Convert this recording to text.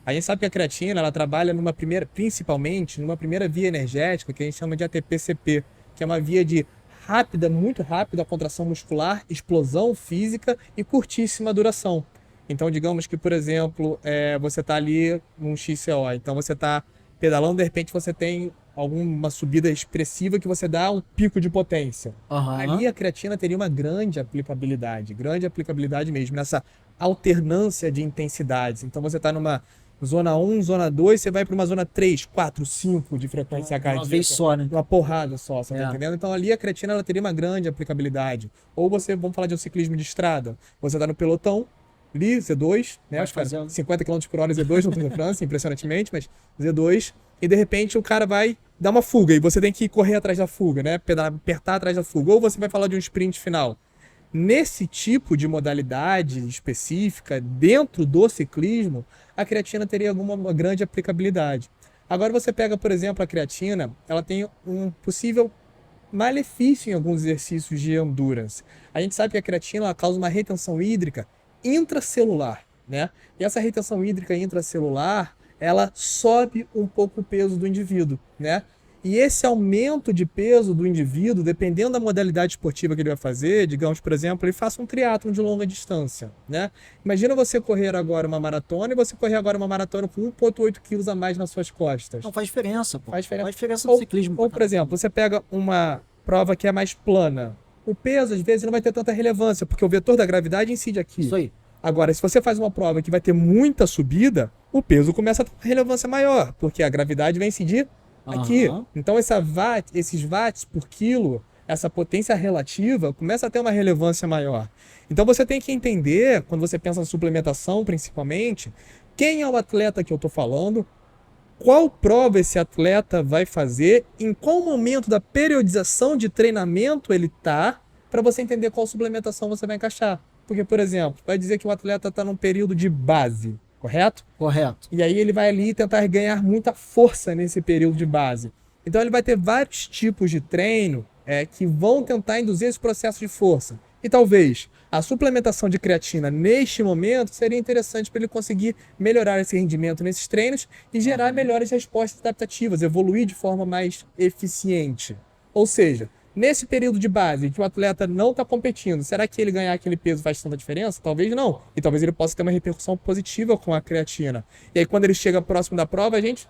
A gente sabe que a creatina, ela trabalha principalmente numa primeira via energética, que a gente chama de ATP-CP, que é uma via de rápida, muito rápida contração muscular, explosão física e curtíssima duração. Então, digamos que, por exemplo, você está ali num XCO, então você está pedalando, de repente você tem alguma subida expressiva que você dá um pico de potência. Aham. Ali a creatina teria uma grande aplicabilidade mesmo, nessa alternância de intensidades. Então você está numa zona 1, zona 2, você vai para uma zona 3, 4, 5 de frequência Uma vez cardíaca, só, né? uma porrada só, você tá É. entendendo? Então ali a creatina ela teria uma grande aplicabilidade. Ou você, vamos falar de um ciclismo de estrada, você está no pelotão, ali, Z2, né? Vai Os caras, fazendo. 50 km por hora Z2 no Tour de França, impressionantemente, mas Z2, e de repente o cara vai dar uma fuga e você tem que correr atrás da fuga, né? Apertar atrás da fuga. Ou você vai falar de um sprint final. Nesse tipo de modalidade específica, dentro do ciclismo, a creatina teria alguma grande aplicabilidade. Agora você pega, por exemplo, a creatina, ela tem um possível malefício em alguns exercícios de endurance. A gente sabe que a creatina ela causa uma retenção hídrica intracelular, né? E essa retenção hídrica intracelular, ela sobe um pouco o peso do indivíduo, né? E esse aumento de peso do indivíduo, dependendo da modalidade esportiva que ele vai fazer, digamos, por exemplo, ele faça um triatlon de longa distância, né? Imagina você correr agora uma maratona e você correr agora uma maratona com 1,8 quilos a mais nas suas costas. Não faz diferença, pô. Faz diferença. Faz diferença no ciclismo. Ou, por exemplo, você pega uma prova que é mais plana. O peso, às vezes, não vai ter tanta relevância, porque o vetor da gravidade incide aqui. Isso aí. Agora, se você faz uma prova que vai ter muita subida, o peso começa a ter uma relevância maior, porque a gravidade vai incidir aqui. Aham. Então, esses watts por quilo, essa potência relativa, começa a ter uma relevância maior. Então, você tem que entender, quando você pensa em suplementação, principalmente, quem é o atleta que eu estou falando, qual prova esse atleta vai fazer, em qual momento da periodização de treinamento ele está, para você entender qual suplementação você vai encaixar. Porque, por exemplo, vai dizer que o atleta está num período de base, correto? Correto. E aí ele vai ali tentar ganhar muita força nesse período de base. Então ele vai ter vários tipos de treino que vão tentar induzir esse processo de força. E talvez a suplementação de creatina neste momento seria interessante para ele conseguir melhorar esse rendimento nesses treinos e gerar melhores respostas adaptativas, evoluir de forma mais eficiente. Ou seja, nesse período de base, que o atleta não está competindo, será que ele ganhar aquele peso faz tanta diferença? Talvez não. E talvez ele possa ter uma repercussão positiva com a creatina. E aí, quando ele chega próximo da prova, a gente